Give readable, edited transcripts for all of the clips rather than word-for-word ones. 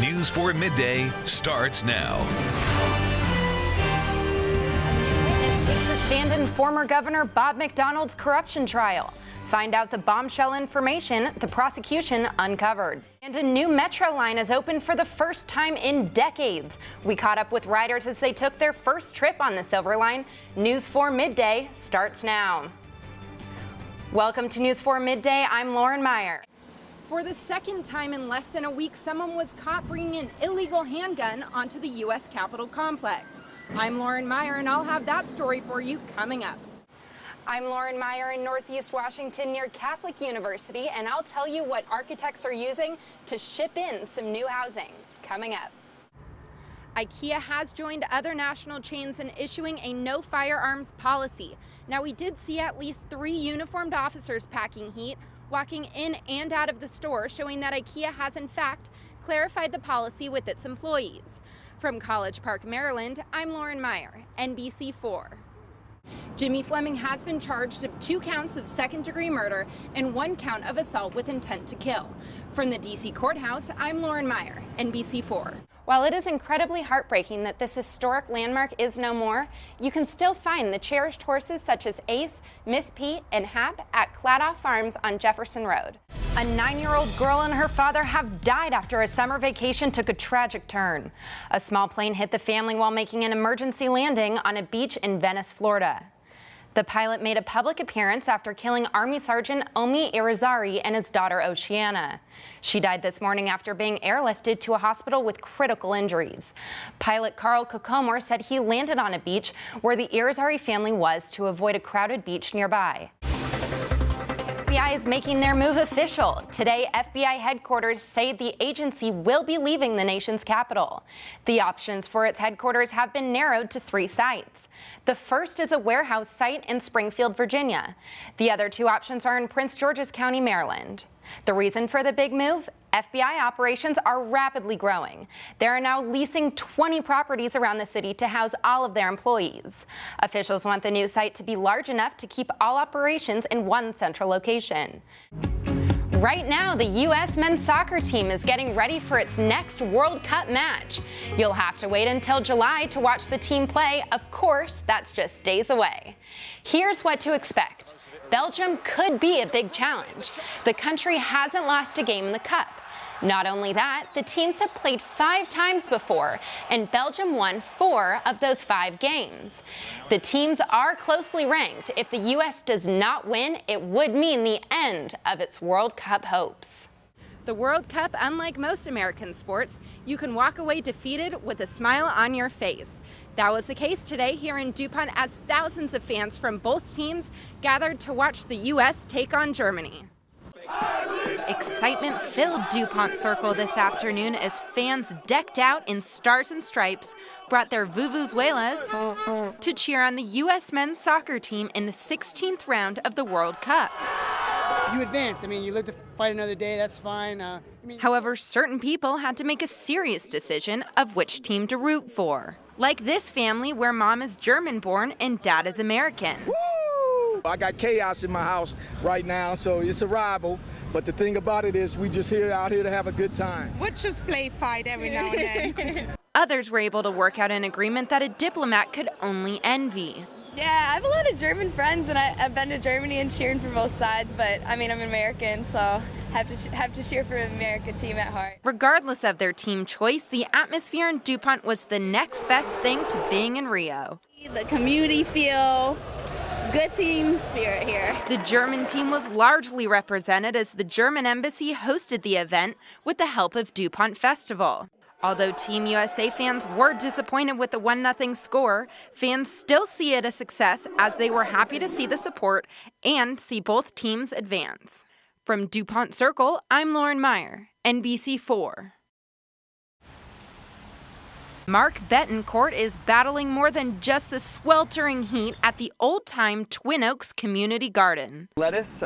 News 4 Midday starts now. Cases stand in former Governor Bob McDonald's corruption trial. Find out the bombshell information the prosecution uncovered. And a new metro line is open for the first time in decades. We caught up with riders as they took their first trip on the Silver Line. News 4 Midday starts now. Welcome to News 4 Midday. I'm Lauren Meier. For the second time in less than a week, someone was caught bringing an illegal handgun onto the U.S. Capitol complex. I'm Lauren Meier, and I'll have that story for you coming up. I'm Lauren Meier in Northeast Washington near Catholic University, and I'll tell you what architects are using to ship in some new housing coming up. IKEA has joined other national chains in issuing a no firearms policy. Now, we did see at least 3 uniformed officers packing heat, walking in and out of the store, showing that IKEA has in fact clarified the policy with its employees. From College Park, Maryland, I'm Lauren Meier, NBC4. Jimmy Fleming has been charged of 2 counts of second-degree murder and 1 count of assault with intent to kill. From the D.C. courthouse, I'm Lauren Meier, NBC4. While it is incredibly heartbreaking that this historic landmark is no more, you can still find the cherished horses such as Ace, Miss Pete, and Hap at Cladoff Farms on Jefferson Road. A 9-year-old girl and her father have died after a summer vacation took a tragic turn. A small plane hit the family while making an emergency landing on a beach in Venice, Florida. The pilot made a public appearance after killing Army Sergeant Omi Irizarry and his daughter Oceana. She died this morning after being airlifted to a hospital with critical injuries. Pilot Carl Kokomor said he landed on a beach where the Irizarry family was to avoid a crowded beach nearby. FBI is making their move official. Today, FBI headquarters say the agency will be leaving the nation's capital. The options for its headquarters have been narrowed to 3 sites. The first is a warehouse site in Springfield, Virginia. The other 2 options are in Prince George's County, Maryland. The reason for the big move? FBI operations are rapidly growing. They are now leasing 20 properties around the city to house all of their employees. Officials want the new site to be large enough to keep all operations in one central location. Right now, the U.S. men's soccer team is getting ready for its next World Cup match. You'll have to wait until July to watch the team play. Of course, that's just days away. Here's what to expect. Belgium could be a big challenge. The country hasn't lost a game in the Cup. Not only that, the teams have played 5 times before, and Belgium won 4 of those 5 games. The teams are closely ranked. If the U.S. does not win, it would mean the end of its World Cup hopes. The World Cup, unlike most American sports, you can walk away defeated with a smile on your face. That was the case today here in DuPont as thousands of fans from both teams gathered to watch the U.S. take on Germany. Excitement filled DuPont Circle this afternoon as fans decked out in stars and stripes brought their vuvuzelas to cheer on the U.S. men's soccer team in the 16th round of the World Cup. You advance. I mean, you live to fight another day, that's fine. However, certain people had to make a serious decision of which team to root for. Like this family where mom is German-born and dad is American. I got chaos in my house right now, so it's a rival. But the thing about it is we just out here to have a good time. We'll just play fight every now and then. Others were able to work out an agreement that a diplomat could only envy. Yeah, I have a lot of German friends, and I've been to Germany and cheering for both sides, but I mean, I'm American, so have to cheer for the American team at heart. Regardless of their team choice, the atmosphere in DuPont was the next best thing to being in Rio. The community feel, good team spirit here. The German team was largely represented as the German embassy hosted the event with the help of DuPont Festival. Although Team USA fans were disappointed with the 1-0 score, fans still see it a success as they were happy to see the support and see both teams advance. From DuPont Circle, I'm Lauren Meier, NBC4. Mark Betancourt is battling more than just the sweltering heat at the old-time Twin Oaks Community Garden. Lettuce,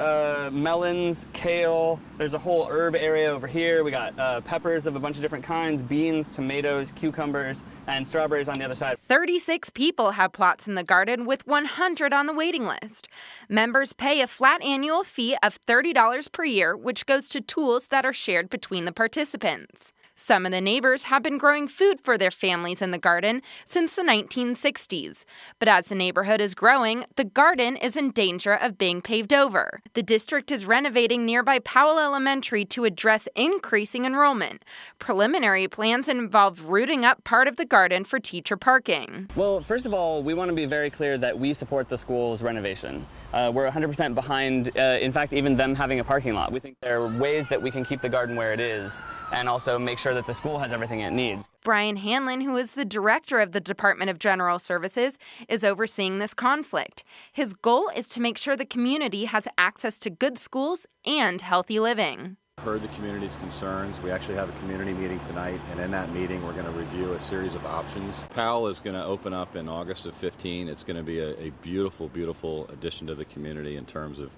melons, kale, there's a whole herb area over here. We got peppers of a bunch of different kinds, beans, tomatoes, cucumbers, and strawberries on the other side. 36 people have plots in the garden with 100 on the waiting list. Members pay a flat annual fee of $30 per year, which goes to tools that are shared between the participants. Some of the neighbors have been growing food for their families in the garden since the 1960s. But as the neighborhood is growing, the garden is in danger of being paved over. The district is renovating nearby Powell Elementary to address increasing enrollment. Preliminary plans involve rooting up part of the garden for teacher parking. Well, first of all, we want to be very clear that we support the school's renovation. We're 100% behind, in fact, even them having a parking lot. We think there are ways that we can keep the garden where it is and also make sure that the school has everything it needs. Brian Hanlon, who is the director of the Department of General Services, is overseeing this conflict. His goal is to make sure the community has access to good schools and healthy living. Heard the community's concerns. We actually have a community meeting tonight, and in that meeting we're going to review a series of options. Powell is going to open up in August of 15. It's going to be a beautiful, beautiful addition to the community in terms of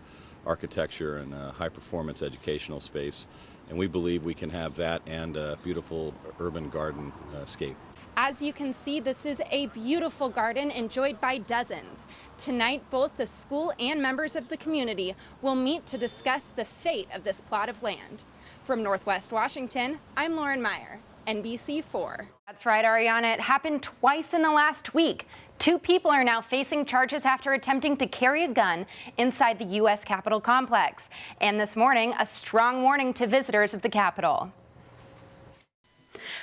architecture and high-performance educational space, and we believe we can have that and a beautiful urban garden scape. As you can see, this is a beautiful garden enjoyed by dozens. Tonight, both the school and members of the community will meet to discuss the fate of this plot of land. From Northwest Washington, I'm Lauren Meier, NBC4. That's right, Ariana. It happened twice in the last week. 2 people are now facing charges after attempting to carry a gun inside the U.S. Capitol complex. And this morning, a strong warning to visitors of the Capitol.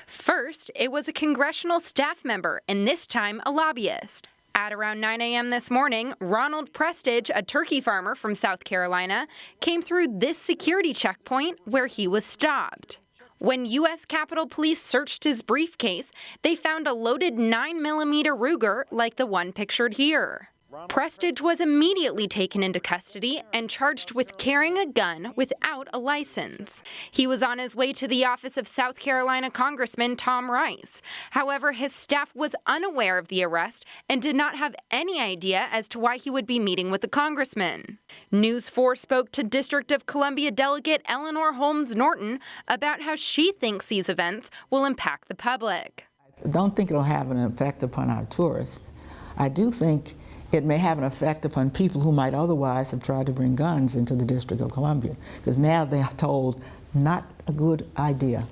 First, it was a congressional staff member, and this time a lobbyist. At around 9 a.m. this morning, Ronald Prestage, a turkey farmer from South Carolina, came through this security checkpoint where he was stopped. When U.S. Capitol Police searched his briefcase, they found a loaded 9mm Ruger like the one pictured here. Prestage was immediately taken into custody and charged with carrying a gun without a license. He was on his way to the office of South Carolina Congressman Tom Rice. However, his staff was unaware of the arrest and did not have any idea as to why he would be meeting with the congressman. News 4 spoke to District of Columbia Delegate Eleanor Holmes Norton about how she thinks these events will impact the public. I don't think it'll have an effect upon our tourists. I do think it may have an effect upon people who might otherwise have tried to bring guns into the District of Columbia, because now they are told not a good idea.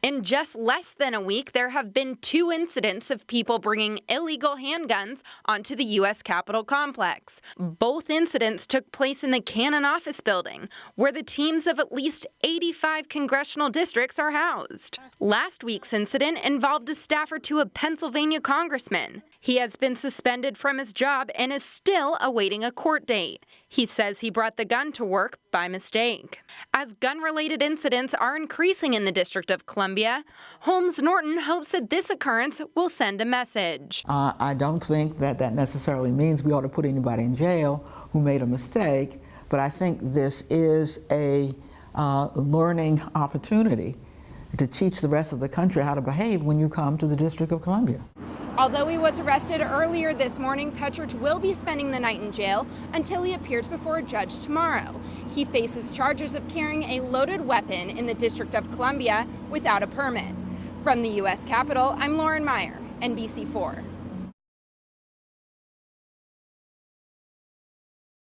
In just less than a week, there have been 2 incidents of people bringing illegal handguns onto the U.S. Capitol complex. Both incidents took place in the Cannon office building, where the teams of at least 85 congressional districts are housed. Last week's incident involved a staffer to a Pennsylvania congressman. He has been suspended from his job and is still awaiting a court date. He says he brought the gun to work by mistake. As gun-related incidents are increasing in the District of Columbia, Holmes Norton hopes that this occurrence will send a message. I don't think that necessarily means we ought to put anybody in jail who made a mistake, but I think this is a learning opportunity to teach the rest of the country how to behave when you come to the District of Columbia. Although he was arrested earlier this morning, Petrich will be spending the night in jail until he appears before a judge tomorrow. He faces charges of carrying a loaded weapon in the District of Columbia without a permit. From the U.S. Capitol, I'm Lauren Meier, NBC4.